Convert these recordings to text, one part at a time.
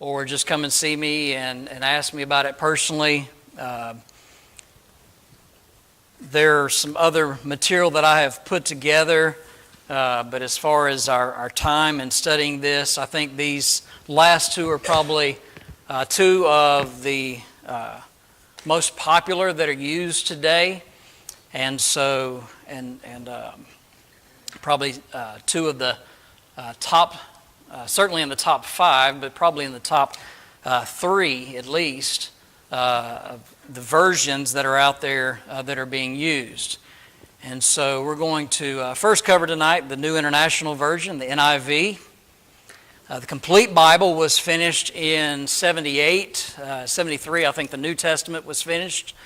or just come and see me and ask me about it personally. There's some other material that I have put together, but as far as our time in studying this, I think these last two are probably two of the most popular that are used today, and so probably two of the top, certainly in the top 5, but probably in the top 3 at least of the versions that are out there that are being used. And so we're going to first cover tonight the New International Version, the NIV. The complete Bible was finished in 78, 73, I think the New Testament was finished.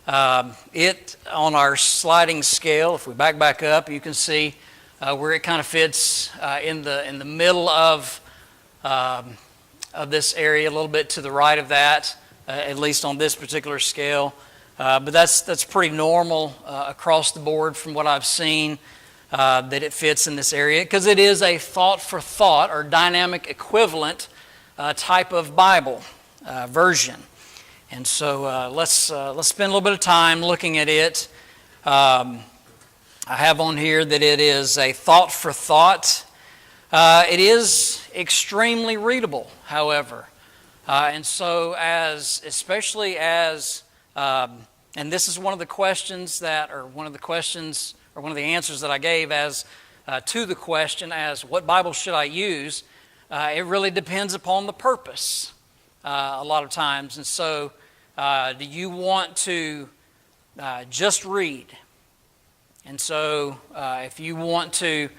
It, on our sliding scale, if we back up, you can see where it kind of fits in the middle of this area, a little bit to the right of that, at least on this particular scale. But that's pretty normal across the board from what I've seen. That it fits in this area because it is a thought-for-thought or dynamic equivalent type of Bible version. And so let's spend a little bit of time looking at it. I have on here that it is a thought-for-thought. It is extremely readable, however. And so especially as, and this is one of the questions one of the answers that I gave as to the question as what Bible should I use, it really depends upon the purpose a lot of times. And so do you want to just read? And so if you want to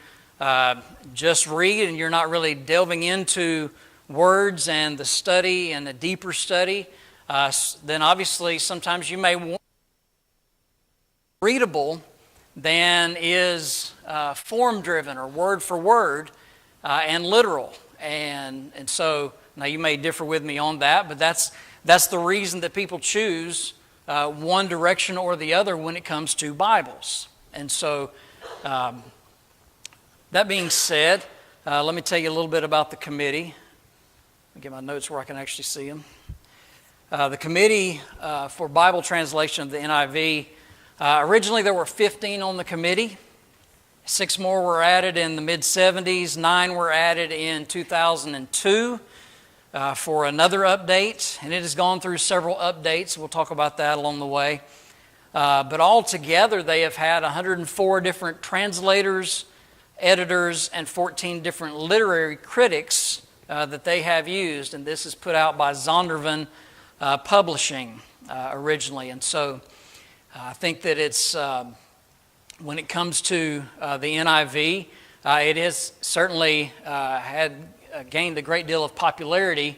just read and you're not really delving into words and the study and the deeper study, then obviously sometimes you may want readable than is form-driven or word-for-word and literal. And so, now you may differ with me on that, but that's the reason that people choose one direction or the other when it comes to Bibles. And so, that being said, let me tell you a little bit about the committee. Let me get my notes where I can actually see them. The committee for Bible translation of the NIV, originally there were 15 on the committee. 6 more were added in the mid-70s. 9 were added in 2002 for another update. And it has gone through several updates. We'll talk about that along the way. But altogether they have had 104 different translators, editors, and 14 different literary critics that they have used. And this is put out by Zondervan Publishing originally. And so I think that it's, when it comes to the NIV, it has certainly gained a great deal of popularity,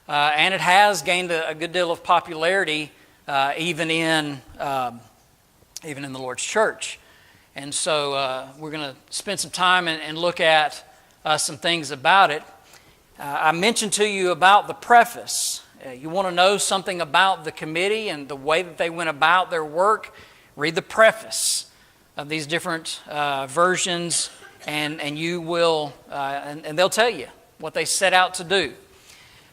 and it has gained a good deal of popularity even in the Lord's church. And so we're going to spend some time and look at some things about it. I mentioned to you about the preface. You want to know something about the committee and the way that they went about their work, read the preface of these different versions, and you will, and they'll tell you what they set out to do.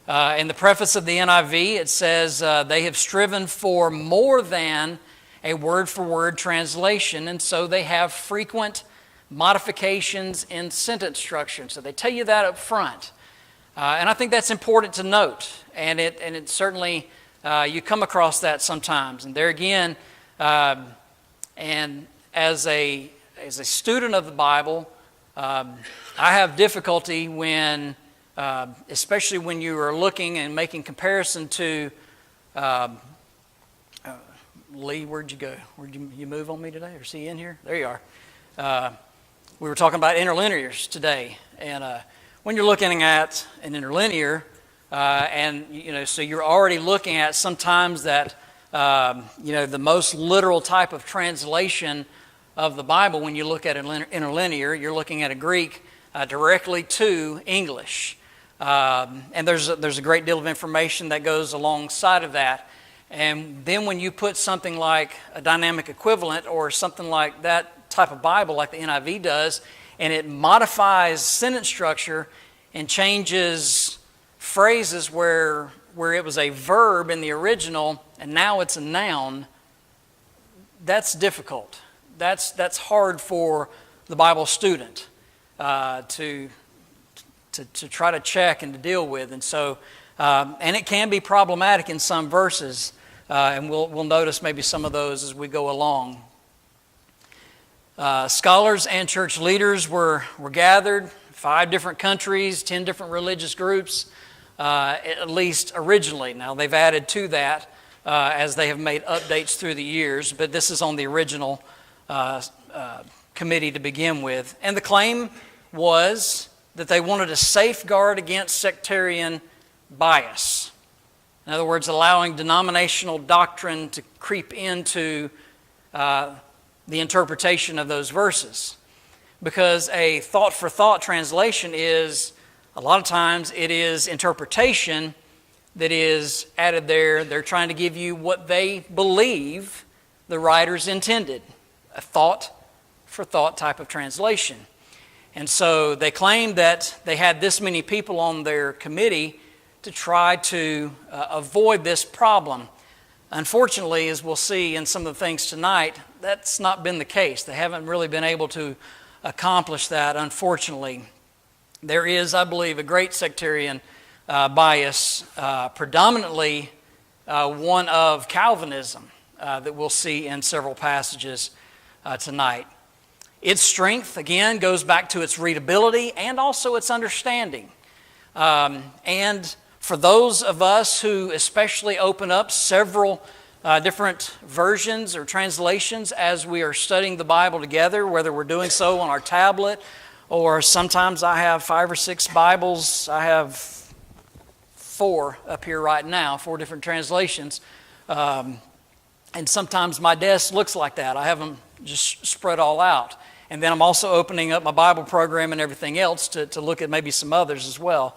In the preface of the NIV, it says they have striven for more than a word-for-word translation, and so they have frequent modifications in sentence structure. So they tell you that up front. And I think that's important to note, and it certainly you come across that sometimes. And there again, and as a student of the Bible, I have difficulty when, especially when you are looking and making comparison to Lee. Where'd you go? Where'd you move on me today? Or is he in here? There you are. We were talking about interlinears today, and when you're looking at an interlinear, and so you're already looking at sometimes that the most literal type of translation of the Bible. When you look at an interlinear, you're looking at a Greek directly to English, and there's a great deal of information that goes alongside of that. And then when you put something like a dynamic equivalent or something like that type of Bible, like the NIV does, and it modifies sentence structure and changes phrases where it was a verb in the original and now it's a noun, that's difficult. That's hard for the Bible student to try to check and to deal with. And so, and it can be problematic in some verses, and we'll notice maybe some of those as we go along. Scholars and church leaders were gathered, 5 different countries, 10 different religious groups, at least originally. Now they've added to that as they have made updates through the years, but this is on the original committee to begin with. And the claim was that they wanted to safeguard against sectarian bias. In other words, allowing denominational doctrine to creep into the interpretation of those verses. Because a thought-for-thought translation is, a lot of times, it is interpretation that is added there. They're trying to give you what they believe the writers intended, a thought-for-thought type of translation. And so they claimed that they had this many people on their committee to try to avoid this problem. Unfortunately, as we'll see in some of the things tonight, that's not been the case. They haven't really been able to accomplish that, unfortunately. There is, I believe, a great sectarian bias, predominantly one of Calvinism, that we'll see in several passages tonight. Its strength, again, goes back to its readability and also its understanding. And for those of us who especially open up several different versions or translations as we are studying the Bible together, whether we're doing so on our tablet or sometimes I have 5 or 6 Bibles. I have 4 up here right now, 4 different translations. And sometimes my desk looks like that. I have them just spread all out. And then I'm also opening up my Bible program and everything else to look at maybe some others as well.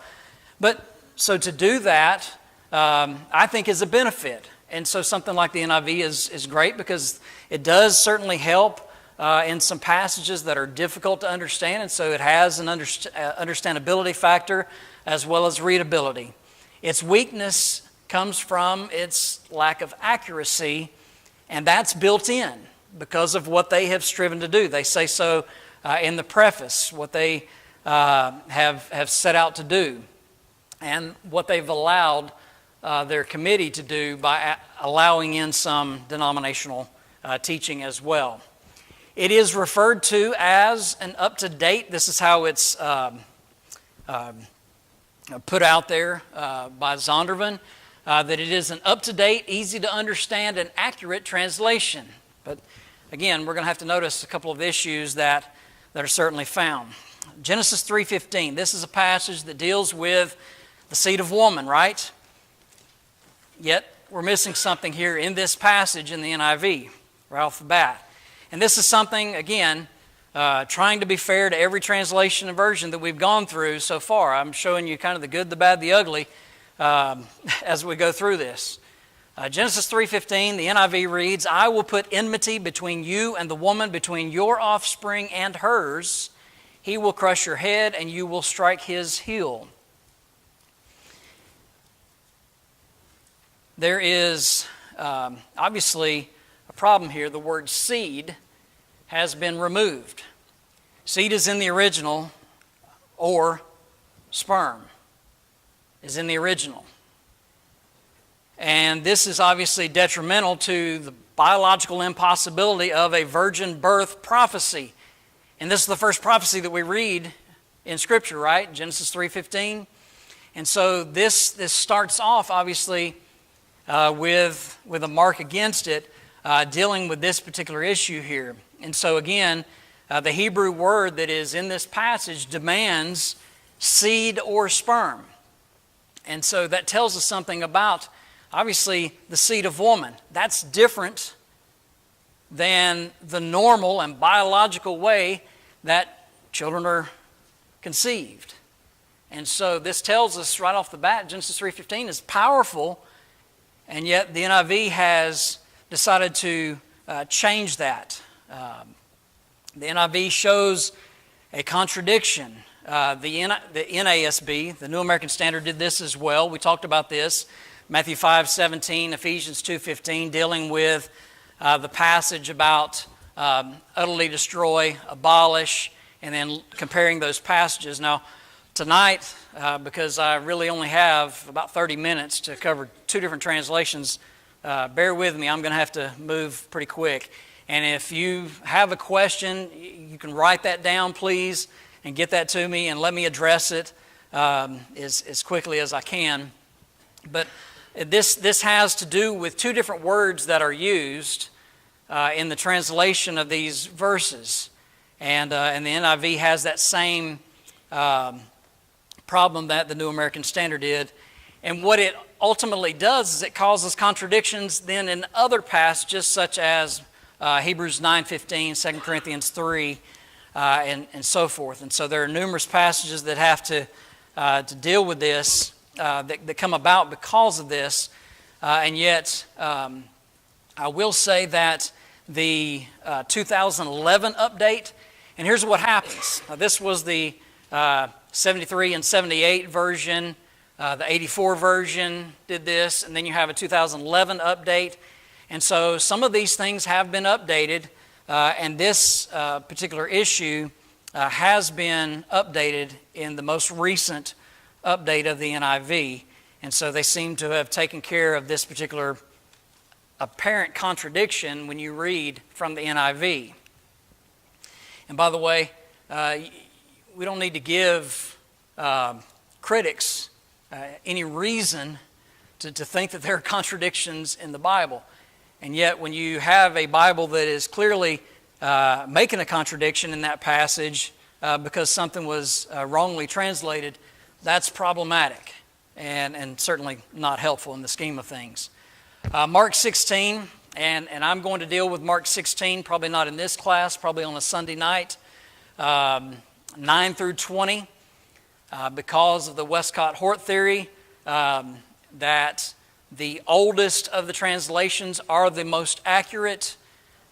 But so to do that, I think is a benefit. And so something like the NIV is great because it does certainly help in some passages that are difficult to understand. And so it has an understandability factor as well as readability. Its weakness comes from its lack of accuracy, and that's built in because of what they have striven to do. They say so in the preface, what they have set out to do, and what they've allowed their committee to do by allowing in some denominational teaching as well. It is referred to as an up-to-date, this is how it's put out there by Zondervan, that it is an up-to-date, easy to understand, and accurate translation. But again, we're going to have to notice a couple of issues that are certainly found. Genesis 3:15, this is a passage that deals with the seed of woman, right? Yet, we're missing something here in this passage in the NIV, right off the bat. And this is something, again, trying to be fair to every translation and version that we've gone through so far. I'm showing you kind of the good, the bad, the ugly as we go through this. Genesis 3:15, the NIV reads, "I will put enmity between you and the woman, between your offspring and hers. He will crush your head, and you will strike his heel." There is obviously a problem here. The word seed has been removed. Seed is in the original, or sperm is in the original. And this is obviously detrimental to the biological impossibility of a virgin birth prophecy. And this is the first prophecy that we read in Scripture, right? Genesis 3:15. And so this starts off, obviously, with a mark against it, dealing with this particular issue here. And so again, the Hebrew word that is in this passage demands seed or sperm. And so that tells us something about, obviously, the seed of woman. That's different than the normal and biological way that children are conceived. And so this tells us right off the bat, Genesis 3:15 is powerful, and yet the NIV has decided to change that. The NIV shows a contradiction the NASB, the New American Standard, did this as well. We talked about this. Matthew 5:17, Ephesians 2:15, dealing with the passage about utterly destroy, abolish, and then comparing those passages. Now, tonight, because I really only have about 30 minutes to cover two different translations, bear with me, I'm going to have to move pretty quick. And if you have a question, you can write that down, please, and get that to me, and let me address it as quickly as I can. But this has to do with two different words that are used in the translation of these verses. And the NIV has that same problem that the New American Standard did. And what it ultimately does is it causes contradictions then in other passages, such as Hebrews 9:15, 2 Corinthians 3, and so forth. And so there are numerous passages that have to deal with this, that come about because of this. And yet, I will say that the 2011 update, and here's what happens. This was the 73 and 78 version. The 84 version did this, and then you have a 2011 update. And so some of these things have been updated, and this particular issue has been updated in the most recent update of the NIV. And so they seem to have taken care of this particular apparent contradiction when you read from the NIV. And by the way, we don't need to give critics any reason to think that there are contradictions in the Bible. And yet when you have a Bible that is clearly making a contradiction in that passage because something was wrongly translated, that's problematic and certainly not helpful in the scheme of things. Mark 16, and I'm going to deal with Mark 16, probably not in this class, probably on a Sunday night, 9 through 20, because of the Westcott-Hort theory, that the oldest of the translations are the most accurate.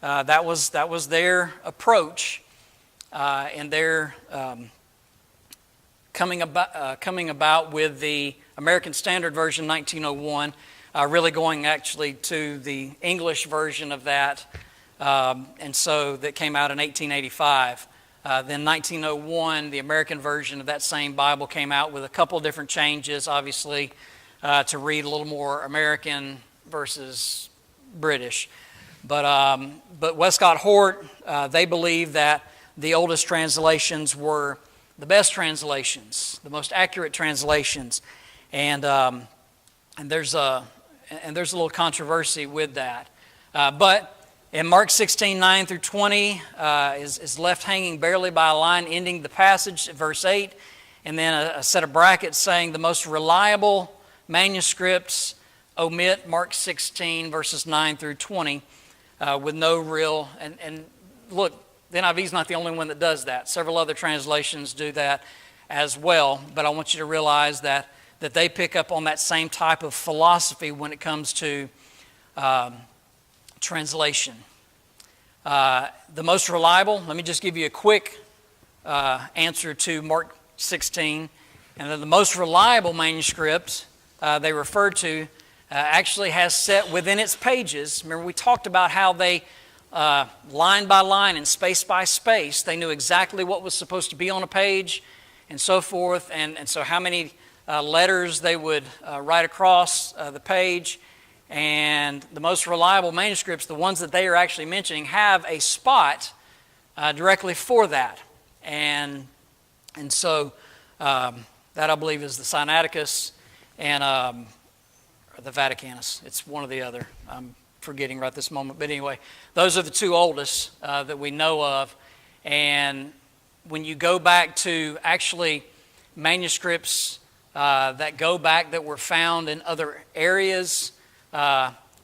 That was their approach, and their coming about with the American Standard Version 1901, really going actually to the English version of that, and so that came out in 1885. Then 1901, the American version of that same Bible came out with a couple of different changes, obviously, to read a little more American versus British. But Westcott-Hort, they believe that the oldest translations were the best translations, the most accurate translations, and there's a little controversy with that. But in Mark 16, 9 through 20 is left hanging barely by a line ending the passage at verse 8, and then a set of brackets saying the most reliable manuscripts omit Mark 16, verses 9 through 20, with no real, and look, the NIV is not the only one that does that. Several other translations do that as well, but I want you to realize that they pick up on that same type of philosophy when it comes to translation. The most reliable, let me just give you a quick answer to Mark 16, and then the most reliable manuscript they refer to actually has set within its pages. Remember, we talked about how they, line by line and space by space, they knew exactly what was supposed to be on a page and so forth, and so how many letters they would write across the page. And the most reliable manuscripts, the ones that they are actually mentioning, have a spot directly for that. And so that, I believe, is the Sinaiticus and or the Vaticanus. It's one or the other. I'm forgetting right this moment. But anyway, those are the two oldest that we know of. And when you go back to actually manuscripts that go back that were found in other areas,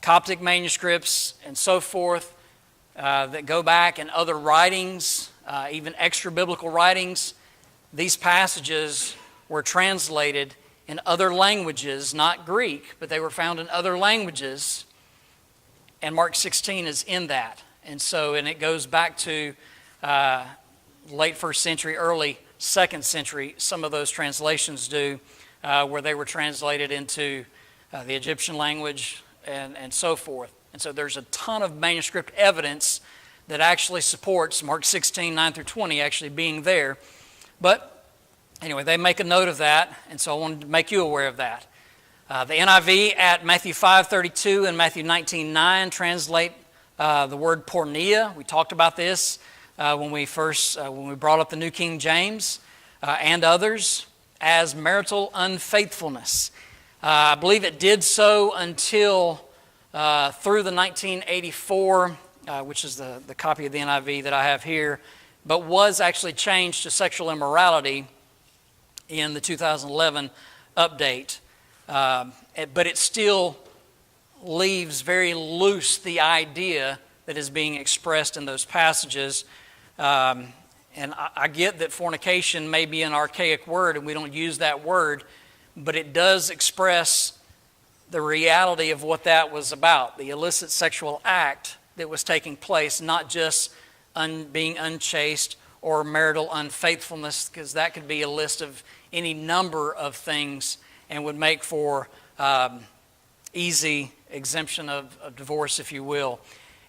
Coptic manuscripts and so forth that go back in other writings, even extra biblical writings, these passages were translated in other languages, not Greek, but they were found in other languages, and Mark 16 is in that. And it goes back to late first century, early 2nd century, some of those translations do, where they were translated into the Egyptian language and so forth. And so there's a ton of manuscript evidence that actually supports Mark 16, 9 through 20 actually being there. But anyway, they make a note of that, and so I wanted to make you aware of that. The NIV at Matthew 5:32 and Matthew 19:9 translate the word porneia. We talked about this when we brought up the New King James and others as marital unfaithfulness. I believe it did so until through the 1984, which is the copy of the NIV that I have here, but was actually changed to sexual immorality in the 2011 update. But it still leaves very loose the idea that is being expressed in those passages. And I get that fornication may be an archaic word and we don't use that word, but it does express the reality of what that was about, the illicit sexual act that was taking place, not just being unchaste or marital unfaithfulness, because that could be a list of any number of things and would make for easy exemption of divorce, if you will.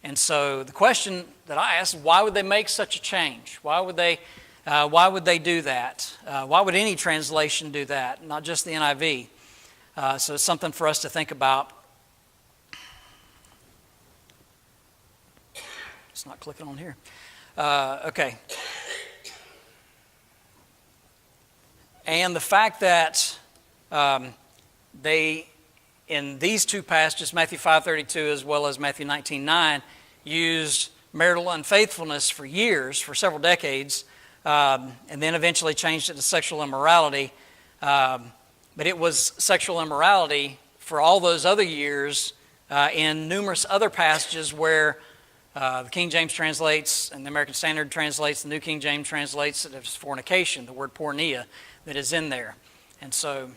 And so the question that I asked, why would they make such a change? Why would they do that? Why would any translation do that, not just the NIV? So it's something for us to think about. It's not clicking on here. Okay. And the fact that they, in these two passages, Matthew 5:32 as well as Matthew 19:9, used marital unfaithfulness for years, for several decades, and then eventually changed it to sexual immorality. But it was sexual immorality for all those other years in numerous other passages where the King James translates and the American Standard translates, the New King James translates it as fornication, the word porneia that is in there. And so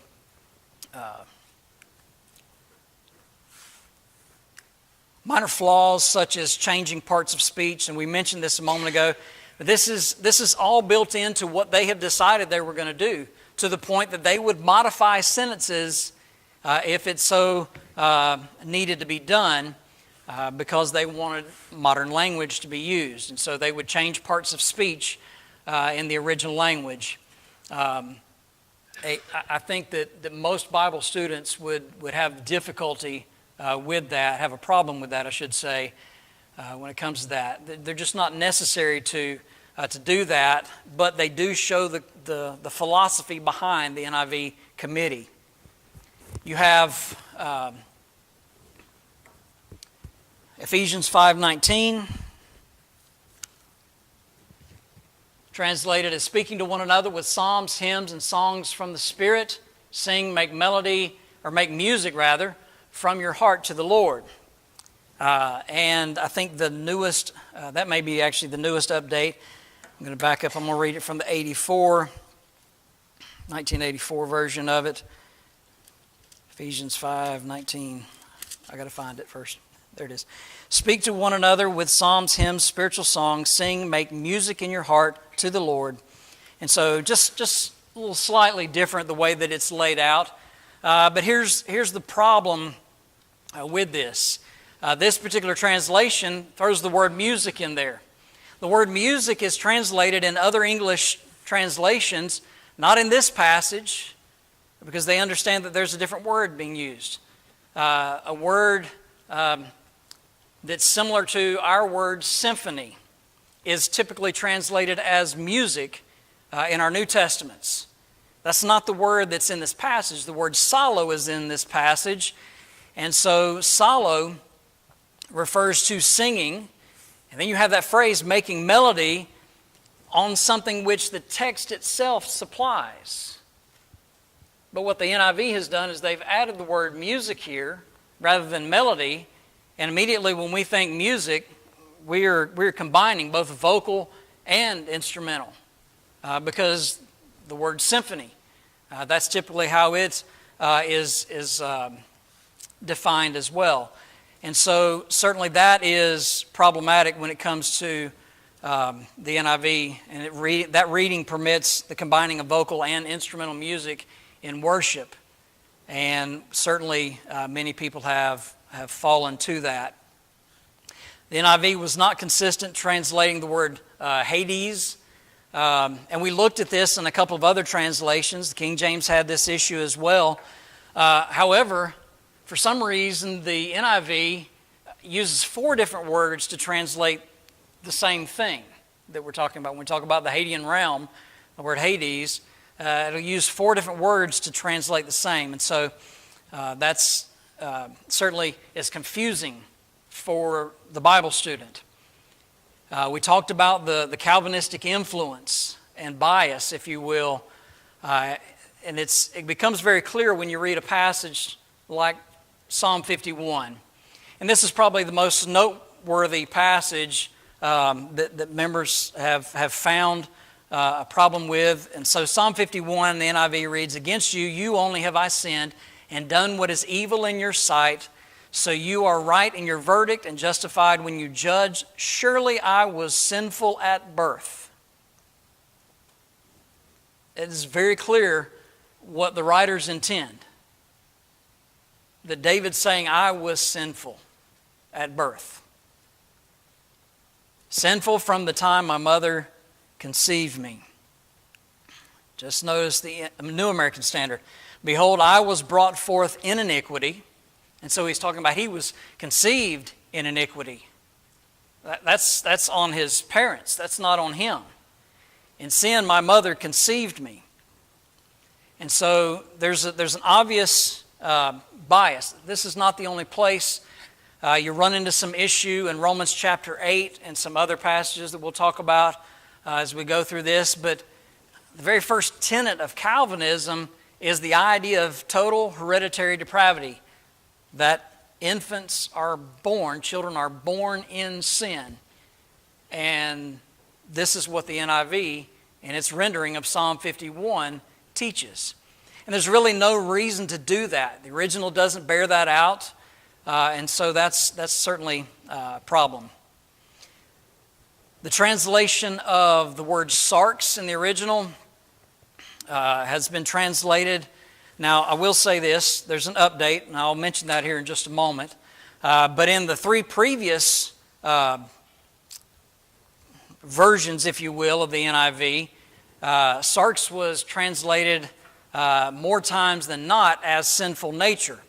minor flaws such as changing parts of speech, and we mentioned this a moment ago, but this is all built into what they have decided they were going to do, to the point that they would modify sentences if it so needed to be done because they wanted modern language to be used. And so they would change parts of speech in the original language. I think that most Bible students would have difficulty with that, have a problem with that, I should say, when it comes to that. They're just not necessary to do that, but they do show the philosophy behind the NIV committee. You have Ephesians 5:19, translated as speaking to one another with psalms, hymns, and songs from the Spirit. Sing, make melody, or make music rather, from your heart to the Lord. And I think the newest, that may be actually the newest update. I'm going to back up. I'm going to read it from the 1984 version of it. Ephesians 5:19. I got to find it first. There it is. Speak to one another with psalms, hymns, spiritual songs. Sing, make music in your heart to the Lord. And so just a little slightly different the way that it's laid out. But here's the problem with this. This particular translation throws the word music in there. The word music is translated in other English translations, not in this passage, because they understand that there's a different word being used. A word that's similar to our word symphony is typically translated as music in our New Testaments. That's not the word that's in this passage. The word solo is in this passage. And so solo refers to singing. And then you have that phrase, making melody, on something which the text itself supplies. But what the NIV has done is they've added the word music here rather than melody. And immediately when we think music, we're combining both vocal and instrumental because the word symphony, that's typically how it is defined as well. And so certainly that is problematic when it comes to the NIV, and that reading permits the combining of vocal and instrumental music in worship. And certainly many people have fallen to that. The NIV was not consistent translating the word Hades. And we looked at this in a couple of other translations. The King James had this issue as well. However, for some reason, the NIV uses 4 different words to translate the same thing that we're talking about. When we talk about the Hadean realm, the word Hades, it'll use 4 different words to translate the same. And so that's certainly is confusing for the Bible student. We talked about the Calvinistic influence and bias, if you will, and it becomes very clear when you read a passage like Psalm 51. And this is probably the most noteworthy passage that members have found a problem with. And so Psalm 51, the NIV reads, "Against you, you only have I sinned and done what is evil in your sight. So you are right in your verdict and justified when you judge. Surely I was sinful at birth." It is very clear what the writers intend. That David's saying, I was sinful at birth. Sinful from the time my mother conceived me. Just notice the New American Standard. "Behold, I was brought forth in iniquity." And so he's talking about he was conceived in iniquity. That's on his parents. That's not on him. "In sin, my mother conceived me." And so there's an obvious bias. This is not the only place. You run into some issue in Romans chapter 8 and some other passages that we'll talk about as we go through this. But the very first tenet of Calvinism is the idea of total hereditary depravity. That infants are born, children are born in sin. And this is what the NIV, in its rendering of Psalm 51, teaches. And there's really no reason to do that. The original doesn't bear that out. And so that's certainly a problem. The translation of the word sarx in the original has been translated. Now, I will say this, there's an update, and I'll mention that here in just a moment. But in the 3 previous versions, if you will, of the NIV, sarx was translated more times than not as sinful nature.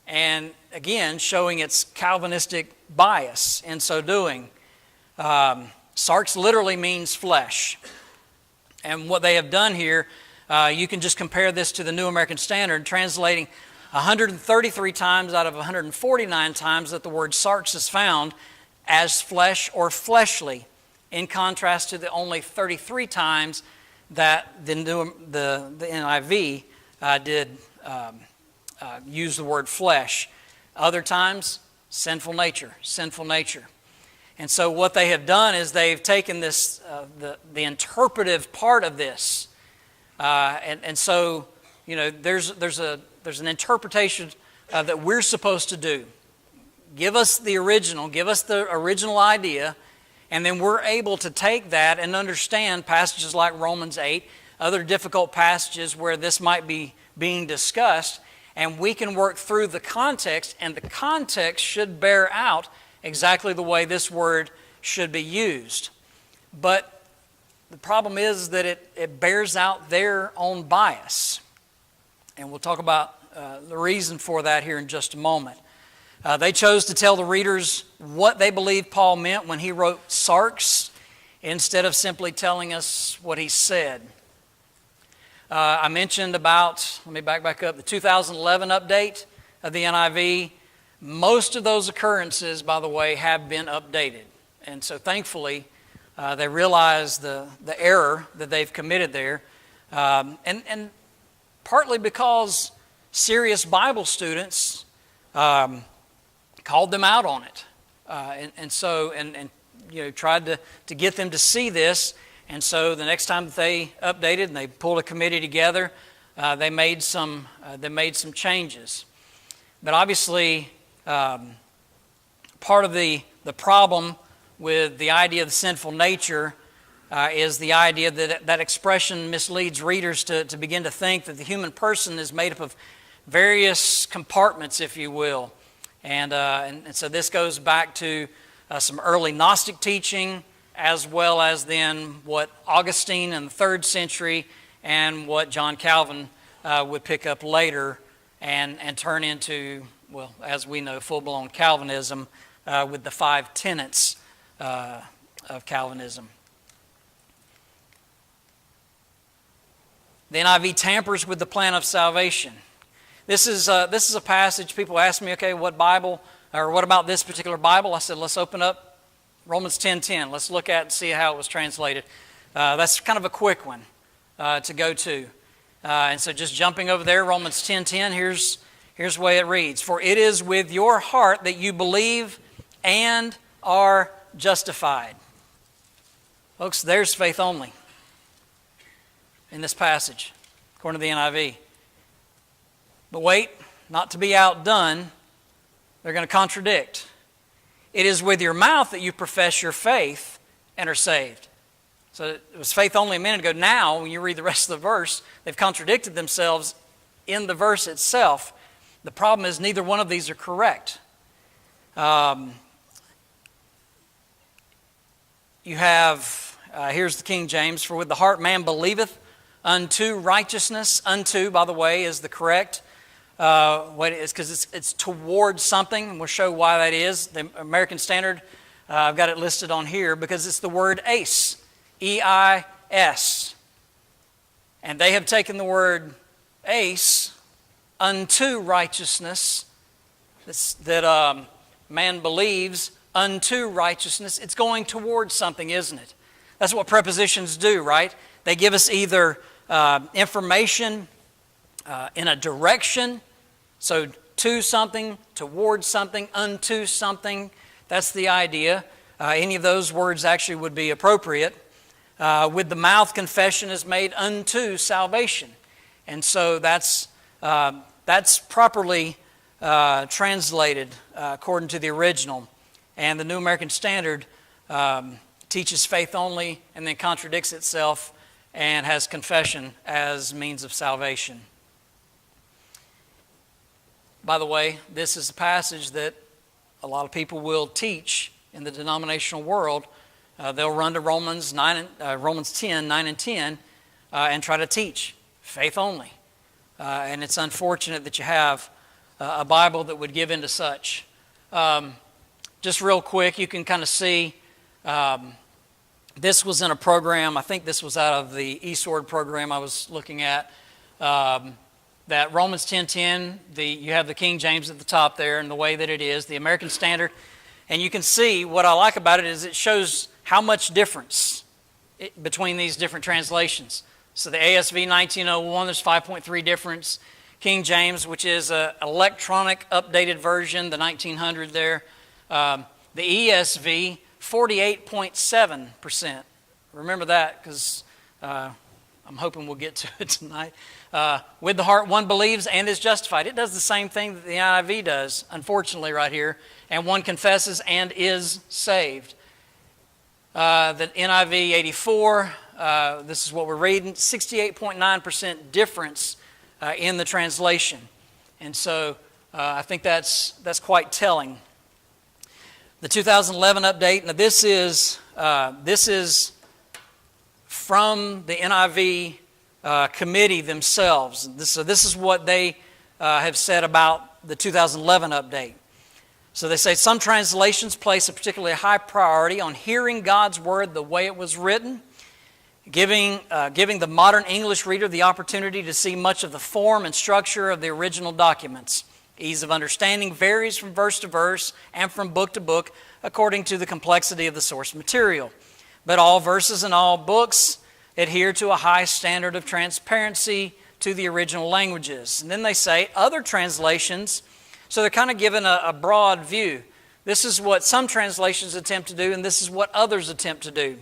And again, showing its Calvinistic bias in so doing. Sarx literally means flesh. And what they have done here, you can just compare this to the New American Standard, translating 133 times out of 149 times that the word sarx is found as flesh or fleshly, in contrast to the only 33 times that the NIV did use the word flesh. Other times, sinful nature, sinful nature. And so what they have done is they've taken this, the interpretive part of this, and so, you know, there's an interpretation that we're supposed to do. Give us the original idea, and then we're able to take that and understand passages like Romans 8, other difficult passages where this might be being discussed, and we can work through the context, and the context should bear out exactly the way this word should be used. But the problem is that it bears out their own bias. And we'll talk about the reason for that here in just a moment. They chose to tell the readers what they believed Paul meant when he wrote sarx, instead of simply telling us what he said. I mentioned about, let me back up, the 2011 update of the NIV. Most of those occurrences, by the way, have been updated. And so thankfully, they realize the error that they've committed there. And partly because serious Bible students called them out on it. And so you know, tried to get them to see this. And so the next time that they updated and they pulled a committee together, they made some changes. But obviously, part of the problem with the idea of the sinful nature is the idea that that expression misleads readers to begin to think that the human person is made up of various compartments, if you will. And so this goes back to some early Gnostic teaching, as well as then what Augustine in the 3rd century and what John Calvin would pick up later and turn into, well, as we know, full-blown Calvinism with the 5 tenets of Calvinism. The NIV tampers with the plan of salvation. This is a passage. People ask me, okay, what Bible, or what about this particular Bible? I said, let's open up Romans 10:10. Let's look at and see how it was translated. That's kind of a quick one to go to. And so just jumping over there, Romans 10:10, here's the way it reads. For it is with your heart that you believe and are justified. Folks, there's faith only in this passage, according to the NIV. But wait, not to be outdone, they're going to contradict. It is with your mouth that you profess your faith and are saved. So it was faith only a minute ago. Now, when you read the rest of the verse, they've contradicted themselves in the verse itself. The problem is neither one of these are correct. You have, here's the King James, for with the heart man believeth unto righteousness. Unto, by the way, is the correct what it is, because it's towards something, and we'll show why that is. The American Standard, I've got it listed on here, because it's the word eis, E-I-S. And they have taken the word eis, unto righteousness, that man believes unto righteousness. It's going towards something, isn't it? That's what prepositions do, right? They give us either information in a direction, so to something, towards something, unto something. That's the idea. Any of those words actually would be appropriate. With the mouth, confession is made unto salvation. And so that's properly translated according to the original. And the New American Standard teaches faith only and then contradicts itself and has confession as means of salvation. By the way, this is a passage that a lot of people will teach in the denominational world. They'll run to Romans 10, 9 and 10, and try to teach faith only. And it's unfortunate that you have a Bible that would give into such. Just real quick, you can kind of see this was in a program, I think this was out of the Eastside program I was looking at, that Romans 10:10, you have the King James at the top there and the way that it is, the American Standard, and you can see what I like about it is it shows how much difference between these different translations. So the ASV 1901, there's 5.3 difference. King James, which is an electronic updated version, the 1900 there. The ESV, 48.7%. Remember that because I'm hoping we'll get to it tonight. With the heart one believes and is justified. It does the same thing that the NIV does, unfortunately, right here. And one confesses and is saved. The NIV 84, this is what we're reading, 68.9% difference in the translation. And so I think that's quite telling. The 2011 update, now this is from the NIV committee themselves. So this is what they have said about the 2011 update. So they say some translations place a particularly high priority on hearing God's word the way it was written, giving the modern English reader the opportunity to see much of the form and structure of the original documents. Ease of understanding varies from verse to verse and from book to book according to the complexity of the source material. But all verses and all books adhere to a high standard of transparency to the original languages. And then they say other translations, so they're kind of given a broad view. This is what some translations attempt to do, and this is what others attempt to do.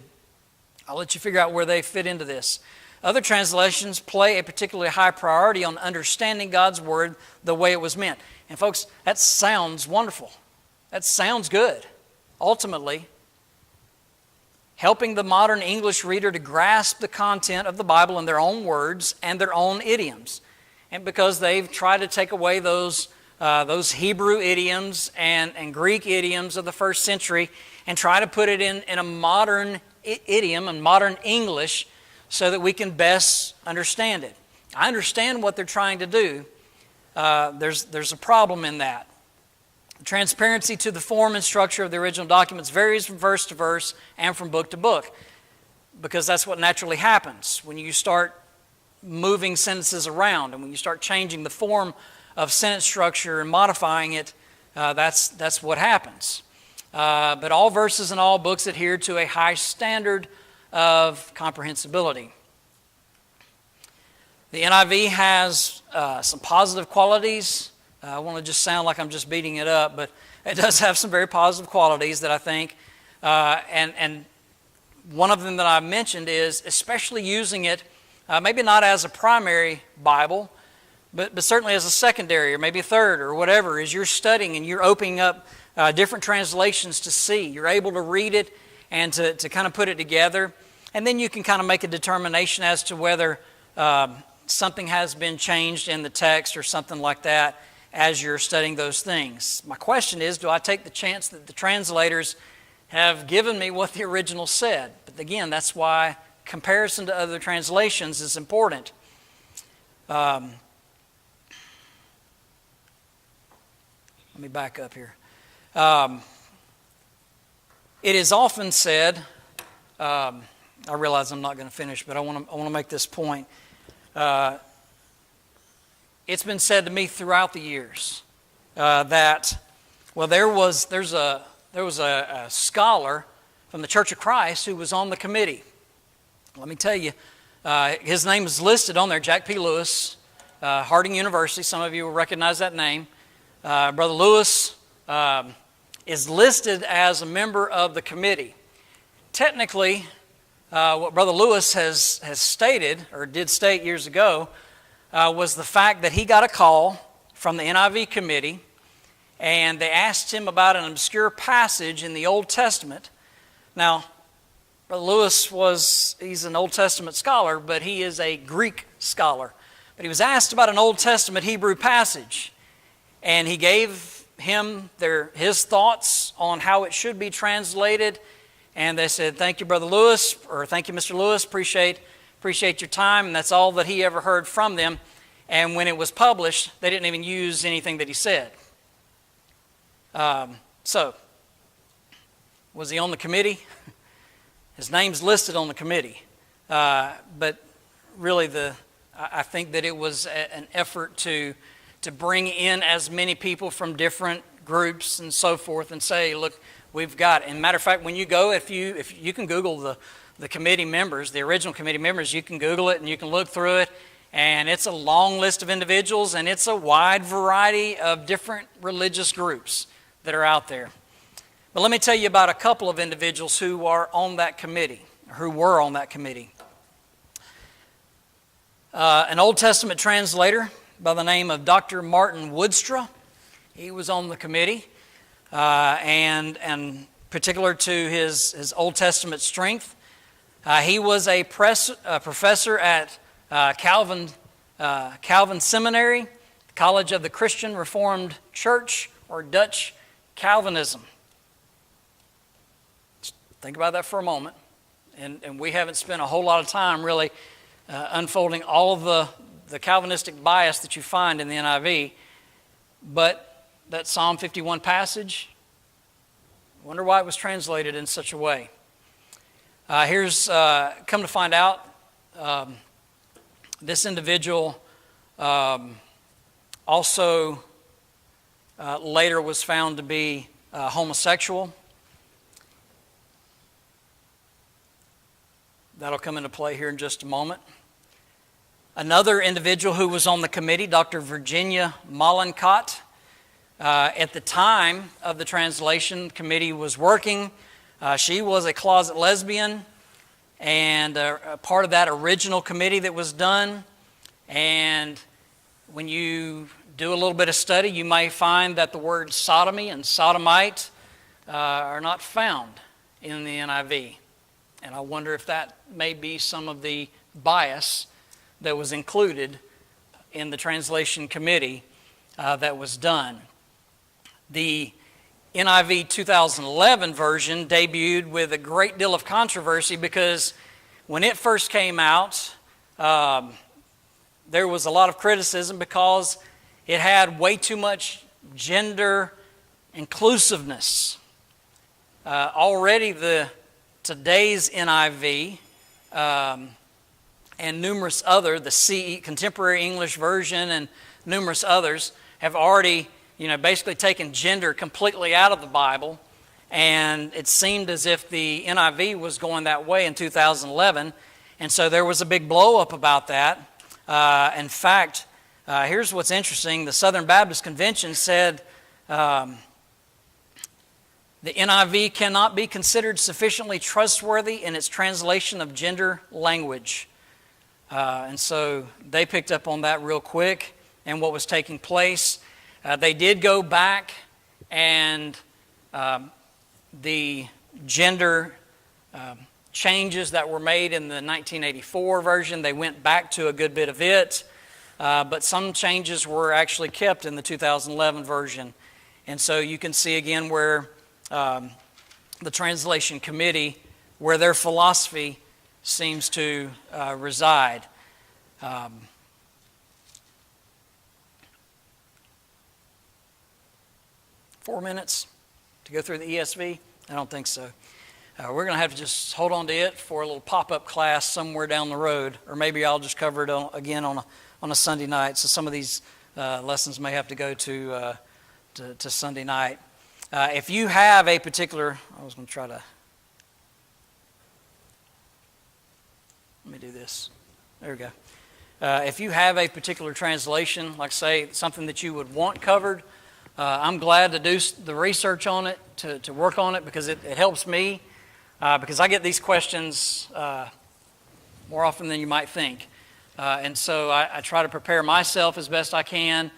I'll let you figure out where they fit into this. Other translations play a particularly high priority on understanding God's word the way it was meant. And folks, that sounds wonderful. That sounds good. Ultimately, helping the modern English reader to grasp the content of the Bible in their own words and their own idioms. And because they've tried to take away those Hebrew idioms and Greek idioms of the first century and try to put it in a modern idiom and modern English so that we can best understand it. I understand what they're trying to do. There's a problem in that. Transparency to the form and structure of the original documents varies from verse to verse and from book to book, because that's what naturally happens when you start moving sentences around and when you start changing the form of sentence structure and modifying it. That's what happens. But all verses and all books adhere to a high standard of comprehensibility. The NIV has some positive qualities. I want to just sound like I'm just beating it up, but it does have some very positive qualities that I think, and one of them that I mentioned is especially using it, maybe not as a primary Bible, but certainly as a secondary or maybe a third or whatever, as you're studying and you're opening up different translations to see. You're able to read it and to kind of put it together, and then you can kind of make a determination as to whether something has been changed in the text or something like that as you're studying those things. My question is, do I take the chance that the translators have given me what the original said? But again, that's why comparison to other translations is important. Let me back up here. It is often said, I realize I'm not going to finish, but I want to make this point. It's been said to me throughout the years that, well, there was a scholar from the Church of Christ who was on the committee. Let me tell you, his name is listed on there, Jack P. Lewis, Harding University. Some of you will recognize that name. Brother Lewis is listed as a member of the committee. Technically, what Brother Lewis has stated, or did state years ago, was the fact that he got a call from the NIV committee, and they asked him about an obscure passage in the Old Testament. Now, Brother Lewis he's an Old Testament scholar, but he is a Greek scholar. But he was asked about an Old Testament Hebrew passage, and he gave him his thoughts on how it should be translated. And they said, "Thank you, Brother Lewis," or "Thank you, Mr. Lewis, appreciate your time." And that's all that he ever heard from them. And when it was published, they didn't even use anything that he said. So, was he on the committee? His name's listed on the committee. But really, I think that it was an effort to bring in as many people from different groups and so forth and say, look, we've got it. And matter of fact, when you go, if you can Google the committee members, the original committee members, you can Google it and you can look through it, and it's a long list of individuals, and it's a wide variety of different religious groups that are out there. But let me tell you about a couple of individuals who are on that committee, or who were on that committee. An Old Testament translator by the name of Dr. Martin Woodstra. He was on the committee, and particular to his Old Testament strength. He was a professor at Calvin Seminary, College of the Christian Reformed Church, or Dutch Calvinism. Just think about that for a moment. And we haven't spent a whole lot of time really unfolding all of the Calvinistic bias that you find in the NIV. But that Psalm 51 passage, I wonder why it was translated in such a way. Here's, come to find out, this individual also later was found to be homosexual. That'll come into play here in just a moment. Another individual who was on the committee, Dr. Virginia Mollenkott. At the time of the translation, the committee was working. She was a closet lesbian and a part of that original committee that was done. And when you do a little bit of study, you may find that the words sodomy and sodomite are not found in the NIV. And I wonder if that may be some of the bias that was included in the translation committee that was done. The NIV 2011 version debuted with a great deal of controversy because when it first came out, there was a lot of criticism because it had way too much gender inclusiveness. Already today's NIV and numerous other, the CE, Contemporary English Version, and numerous others have already, basically taken gender completely out of the Bible. And it seemed as if the NIV was going that way in 2011. And so there was a big blow up about that. In fact, here's what's interesting. The Southern Baptist Convention said the NIV cannot be considered sufficiently trustworthy in its translation of gender language. And so they picked up on that real quick and what was taking place. They did go back and the gender changes that were made in the 1984 version, they went back to a good bit of it. But some changes were actually kept in the 2011 version. And so you can see again where the translation committee, where their philosophy seems to reside. 4 minutes to go through the ESV? I don't think so. We're going to have to just hold on to it for a little pop-up class somewhere down the road, or maybe I'll just cover it again on a Sunday night. So some of these lessons may have to go to Sunday night. If you have a particular, I was going to try to, let me do this. There we go. If you have a particular translation, like say something that you would want covered, I'm glad to do the research on it, to work on it, because it helps me, because I get these questions more often than you might think. And so I try to prepare myself as best I can.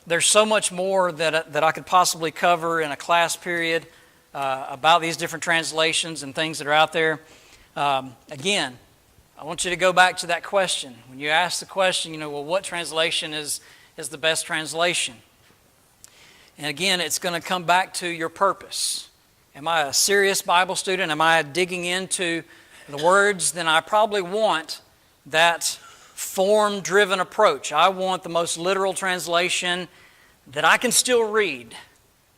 There's so much more that I could possibly cover in a class period about these different translations and things that are out there. Again, I want you to go back to that question. When you ask the question, well, what translation is the best translation? And again, it's going to come back to your purpose. Am I a serious Bible student? Am I digging into the words? Then I probably want that form-driven approach. I want the most literal translation that I can still read,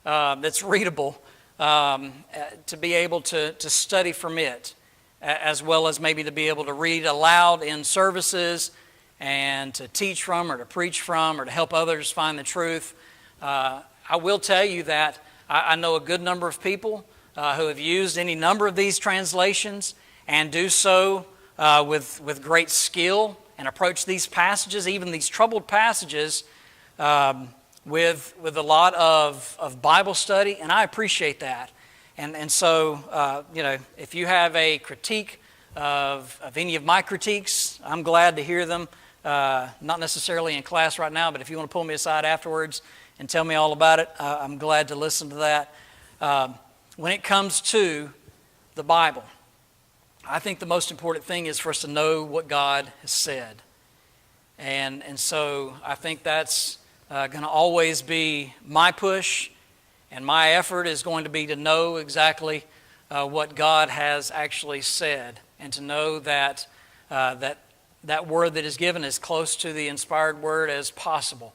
that's readable, to be able to study from it, as well as maybe to be able to read aloud in services and to teach from or to preach from or to help others find the truth. I will tell you that I know a good number of people who have used any number of these translations and do so with great skill and approach these passages, even these troubled passages, with a lot of Bible study, and I appreciate that. And so, if you have a critique of any of my critiques, I'm glad to hear them. Not necessarily in class right now, but if you want to pull me aside afterwards and tell me all about it, I'm glad to listen to that. When it comes to the Bible, I think the most important thing is for us to know what God has said. And so I think that's going to always be my push, and my effort is going to be to know exactly what God has actually said, and to know that that word that is given is close to the inspired word as possible.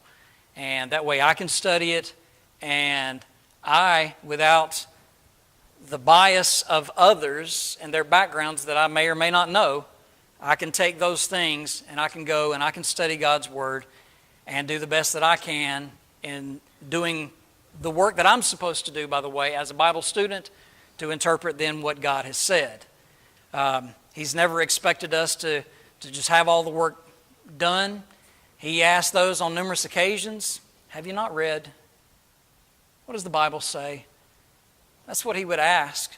And that way I can study it, and I, without the bias of others and their backgrounds that I may or may not know, I can take those things and I can go and I can study God's Word and do the best that I can in doing the work that I'm supposed to do, by the way, as a Bible student, to interpret then what God has said. He's never expected us to just have all the work done. He asked those on numerous occasions, have you not read? What does the Bible say? That's what he would ask.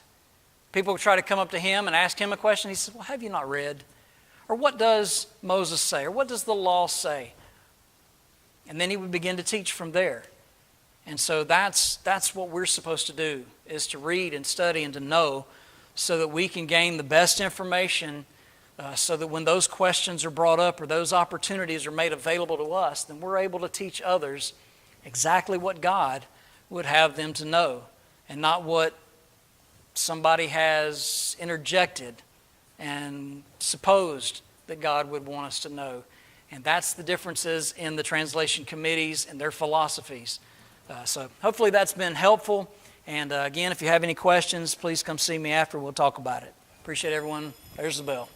People would try to come up to him and ask him a question. He said, well, have you not read? Or what does Moses say? Or what does the law say? And then he would begin to teach from there. And so that's what we're supposed to do, is to read and study and to know so that we can gain the best information so that when those questions are brought up or those opportunities are made available to us, then we're able to teach others exactly what God would have them to know and not what somebody has interjected and supposed that God would want us to know. And that's the differences in the translation committees and their philosophies. So hopefully that's been helpful. And again, if you have any questions, please come see me after. We'll talk about it. Appreciate everyone. There's the bell.